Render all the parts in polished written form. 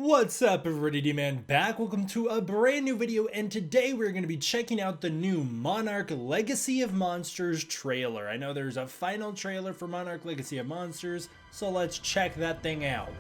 What's up everybody, D-Man back. Welcome to a brand new video, and today we're going to be checking out the new Monarch Legacy of Monsters trailer. I know there's a final trailer for Monarch Legacy of Monsters, so let's check that thing out.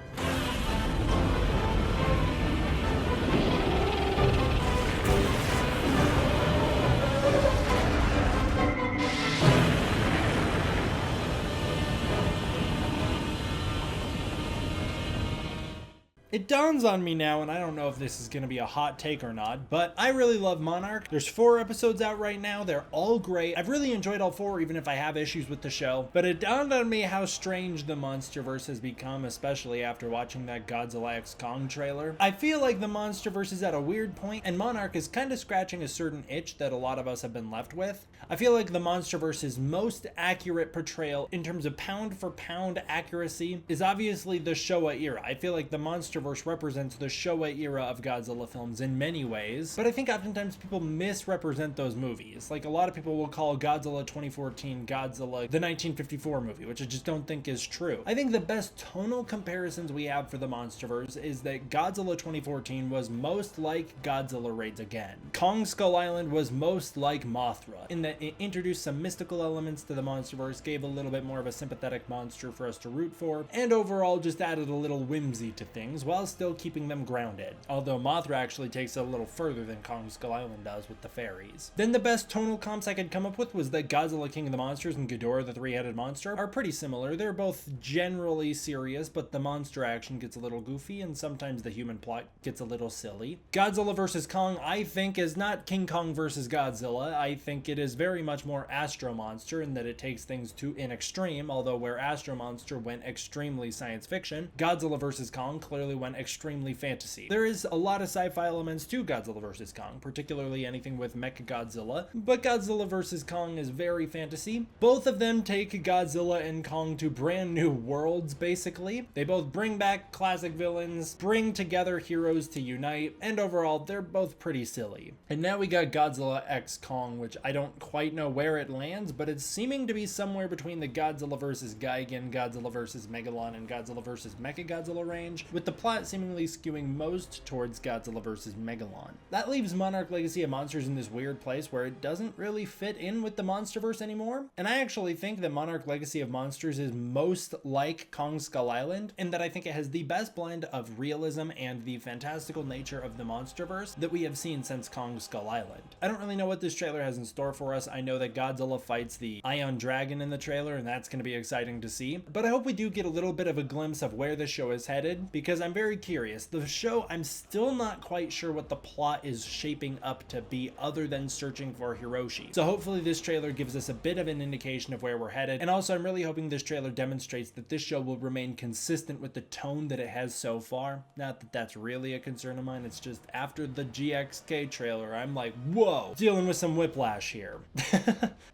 It dawns on me now, and I don't know if this is going to be a hot take or not, but I really love Monarch. There's 4 episodes out right now. They're all great. I've really enjoyed all 4, even if I have issues with the show. But it dawned on me how strange the MonsterVerse has become, especially after watching that Godzilla x Kong trailer. I feel like the MonsterVerse is at a weird point, and Monarch is kind of scratching a certain itch that a lot of us have been left with. I feel like the MonsterVerse's most accurate portrayal in terms of pound for pound accuracy is obviously the Showa era. I feel like the MonsterVerse represents the Showa era of Godzilla films in many ways, but I think oftentimes people misrepresent those movies. Like, a lot of people will call Godzilla 2014 Godzilla the 1954 movie, which I just don't think is true. I think the best tonal comparisons we have for the MonsterVerse is that Godzilla 2014 was most like Godzilla Raids Again. Kong Skull Island was most like Mothra, in that it introduced some mystical elements to the MonsterVerse, gave a little bit more of a sympathetic monster for us to root for, and overall just added a little whimsy to things while still keeping them grounded. Although Mothra actually takes it a little further than Kong Skull Island does with the fairies. Then the best tonal comps I could come up with was that Godzilla King of the Monsters and Ghidorah the Three-Headed Monster are pretty similar. They're both generally serious, but the monster action gets a little goofy and sometimes the human plot gets a little silly. Godzilla vs. Kong, I think, is not King Kong versus Godzilla. I think it is very much more Astro Monster in that it takes things to an extreme, although where Astro Monster went extremely science fiction, Godzilla vs. Kong clearly went extremely fantasy. There is a lot of sci-fi elements to Godzilla vs. Kong, particularly anything with Mechagodzilla, but Godzilla vs. Kong is very fantasy. Both of them take Godzilla and Kong to brand new worlds, basically. They both bring back classic villains, bring together heroes to unite, and overall, they're both pretty silly. And now we got Godzilla x Kong, which I don't quite know where it lands, but it's seeming to be somewhere between the Godzilla vs. Gigan, Godzilla vs. Megalon, and Godzilla vs. Mechagodzilla range, with the plot seemingly skewing most towards Godzilla vs. Megalon. That leaves Monarch Legacy of Monsters in this weird place where it doesn't really fit in with the MonsterVerse anymore, and I actually think that Monarch Legacy of Monsters is most like Kong Skull Island, in that I think it has the best blend of realism and the fantastical nature of the MonsterVerse that we have seen since Kong Skull Island. I don't really know what this trailer has in store for us. I know that Godzilla fights the Ion Dragon in the trailer, and that's going to be exciting to see, but I hope we do get a little bit of a glimpse of where the show is headed, because I'm very curious. The show, I'm still not quite sure what the plot is shaping up to be other than searching for Hiroshi. So hopefully this trailer gives us a bit of an indication of where we're headed, and also I'm really hoping this trailer demonstrates that this show will remain consistent with the tone that it has so far. Not that that's really a concern of mine, it's just after the GXK trailer, I'm like, whoa, dealing with some whiplash here.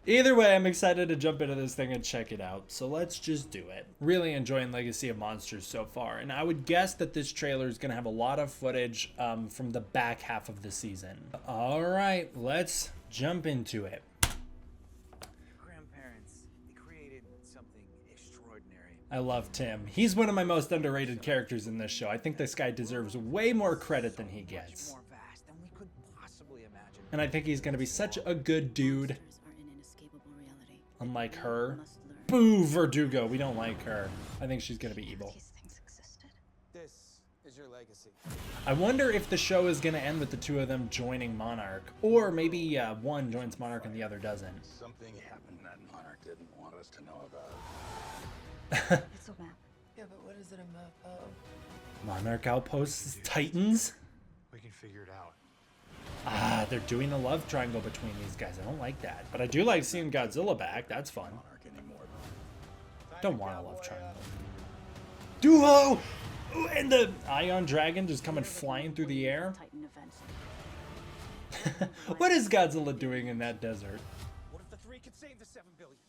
Either way, I'm excited to jump into this thing and check it out, so let's just do it. Really enjoying Legacy of Monsters so far, and I would guess that this trailer is going to have a lot of footage from the back half of the season. All right, let's jump into it. Grandparents, they created something extraordinary. I love Tim. He's one of my most underrated characters in this show. I think this guy deserves way more credit than he gets. More vast than we could possibly imagine. And I think he's going to be such a good dude. Unlike her. Boo, Verdugo. We don't like her. I think she's going to be evil. This is your legacy. I wonder if the show is going to end with the 2 of them joining Monarch. Or maybe one joins Monarch and the other doesn't. Something happened that Monarch didn't want us to know about. It's a map. Yeah, but what is it a map of? Monarch outposts Titans? We can figure it out. Ah, they're doing a love triangle between these guys. I don't like that. But I do like seeing Godzilla back. That's fun. Monarch anymore. Don't want a love triangle. Duo! Ooh, and the Ion Dragon just coming flying through the air. Titan events. What is Godzilla doing in that desert? What if the 3 could save the 7 billion?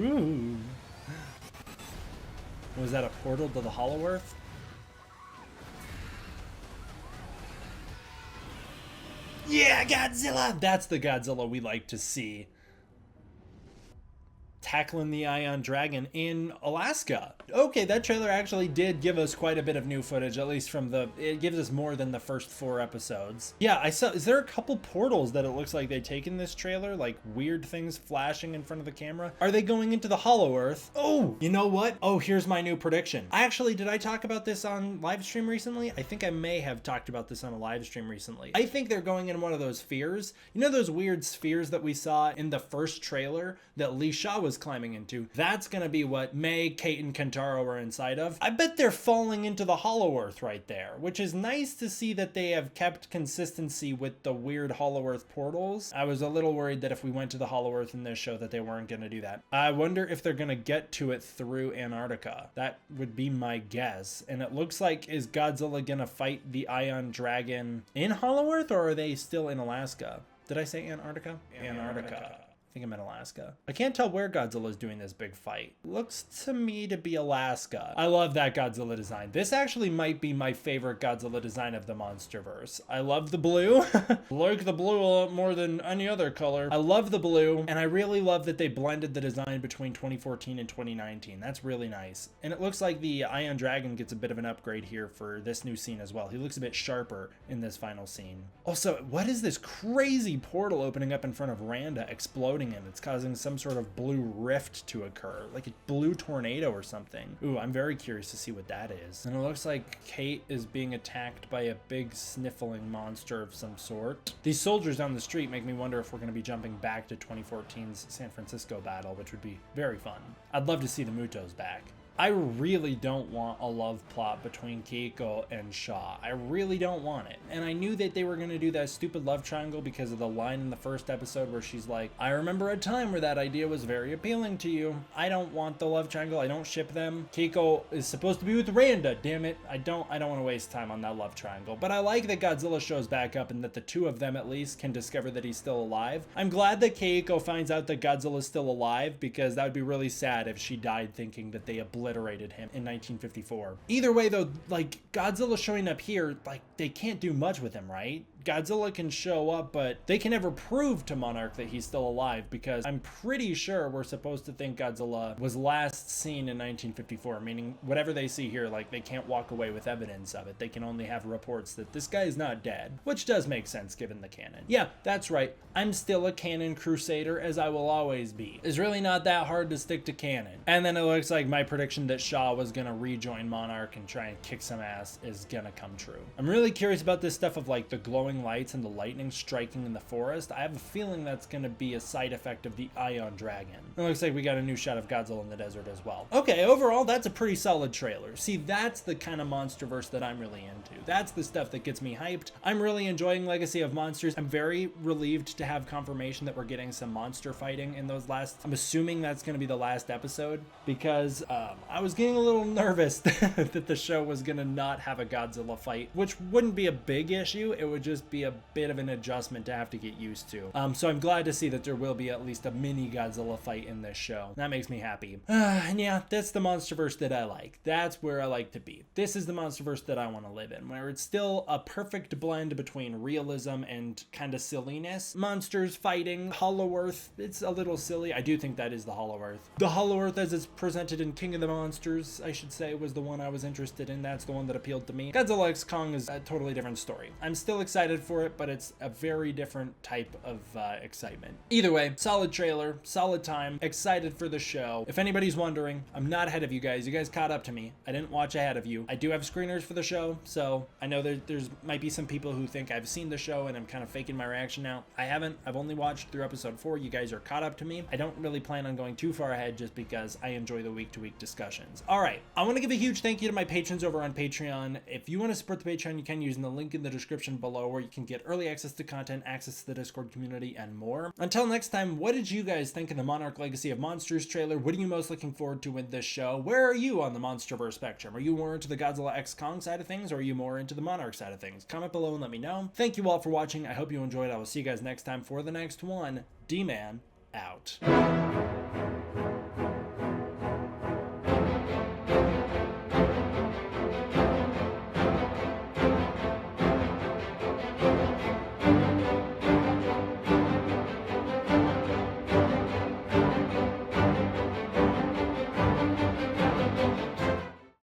Ooh. Was that a portal to the Hollow Earth? Yeah, Godzilla! That's the Godzilla we like to see. tackling the Ion Dragon in Alaska. Okay, that trailer actually did give us quite a bit of new footage, at least from it gives us more than the first 4 episodes. Yeah, I saw, is there a couple portals that it looks like they take in this trailer? Like weird things flashing in front of the camera? Are they going into the Hollow Earth? Oh, you know what? Oh, here's my new prediction. Did I talk about this on live stream recently? I think I may have talked about this on a live stream recently. I think they're going in one of those spheres. You know those weird spheres that we saw in the first trailer that Lee Shaw was climbing into? That's gonna be what May, Kate, and Kentaro are inside of. I bet they're falling into the Hollow Earth right there, which is nice to see that they have kept consistency with the weird Hollow Earth portals. I was a little worried that if we went to the Hollow Earth in this show that they weren't gonna do that. I wonder if they're gonna get to it through Antarctica. That would be my guess. And it looks like, is Godzilla gonna fight the Ion Dragon in Hollow Earth, or are they still in Alaska? Did I say Antarctica? Antarctica. I think I'm in Alaska. I can't tell where Godzilla is doing this big fight. Looks to me to be Alaska. I love that Godzilla design. This actually might be my favorite Godzilla design of the MonsterVerse. I love the blue. Like the blue a lot more than any other color. I love the blue, and I really love that they blended the design between 2014 and 2019. That's really nice. And it looks like the Ion Dragon gets a bit of an upgrade here for this new scene as well. He looks a bit sharper in this final scene. Also, what is this crazy portal opening up in front of Randa, exploding and it's causing some sort of blue rift to occur, like a blue tornado or something. Ooh, I'm very curious to see what that is. And it looks like Kate is being attacked by a big sniffling monster of some sort. These soldiers down the street make me wonder if we're going to be jumping back to 2014's San Francisco battle, which would be very fun. I'd love to see the Mutos back. I really don't want a love plot between Keiko and Shaw. I really don't want it. And I knew that they were going to do that stupid love triangle because of the line in the first episode where she's like, I remember a time where that idea was very appealing to you. I don't want the love triangle. I don't ship them. Keiko is supposed to be with Randa. Damn it. I don't want to waste time on that love triangle. But I like that Godzilla shows back up and that the two of them at least can discover that he's still alive. I'm glad that Keiko finds out that Godzilla's still alive, because that would be really sad if she died thinking that they obliterated him in 1954. Either way though, like Godzilla showing up here, like they can't do much with him, right? Godzilla can show up, but they can never prove to Monarch that he's still alive, because I'm pretty sure we're supposed to think Godzilla was last seen in 1954, meaning whatever they see here, like they can't walk away with evidence of it. They can only have reports that this guy is not dead, which does make sense given the canon. Yeah, that's right. I'm still a canon crusader, as I will always be. It's really not that hard to stick to canon. And then it looks like my prediction that Shaw was gonna rejoin Monarch and try and kick some ass is gonna come true. I'm really curious about this stuff of like the glowing lights and the lightning striking in the forest. I have a feeling that's going to be a side effect of the Ion Dragon. It looks like we got a new shot of Godzilla in the desert as well. Okay, overall, that's a pretty solid trailer. See, that's the kind of MonsterVerse that I'm really into. That's the stuff that gets me hyped. I'm really enjoying Legacy of Monsters. I'm very relieved to have confirmation that we're getting some monster fighting in those last... I'm assuming that's going to be the last episode, because I was getting a little nervous that the show was going to not have a Godzilla fight, which wouldn't be a big issue. It would just be a bit of an adjustment to have to get used to. So I'm glad to see that there will be at least a mini Godzilla fight in this show. That makes me happy. And yeah, that's the MonsterVerse that I like. That's where I like to be. This is the MonsterVerse that I want to live in, where it's still a perfect blend between realism and kind of silliness. Monsters fighting, Hollow Earth, it's a little silly. I do think that is the Hollow Earth. The Hollow Earth as it's presented in King of the Monsters, I should say, was the one I was interested in. That's the one that appealed to me. Godzilla X Kong is a totally different story. I'm still excited for it, but it's a very different type of excitement. Either way, solid trailer, solid time, excited for the show. If anybody's wondering, I'm not ahead of you guys. You guys caught up to me. I didn't watch ahead of you. I do have screeners for the show, so I know there's might be some people who think I've seen the show and I'm kind of faking my reaction now. I haven't. I've only watched through episode 4. You guys are caught up to me. I don't really plan on going too far ahead just because I enjoy the week-to-week discussions. All right, I want to give a huge thank you to my patrons over on Patreon. If you want to support the Patreon, you can using the link in the description below, where you can get early access to content, access to the Discord community, and more. Until next time, what did you guys think of the Monarch Legacy of Monsters trailer? What are you most looking forward to with this show? Where are you on the MonsterVerse spectrum? Are you more into the Godzilla X Kong side of things, or are you more into the Monarch side of things? Comment below and let me know. Thank you all for watching. I hope you enjoyed. I will see you guys next time for the next one. D-Man out.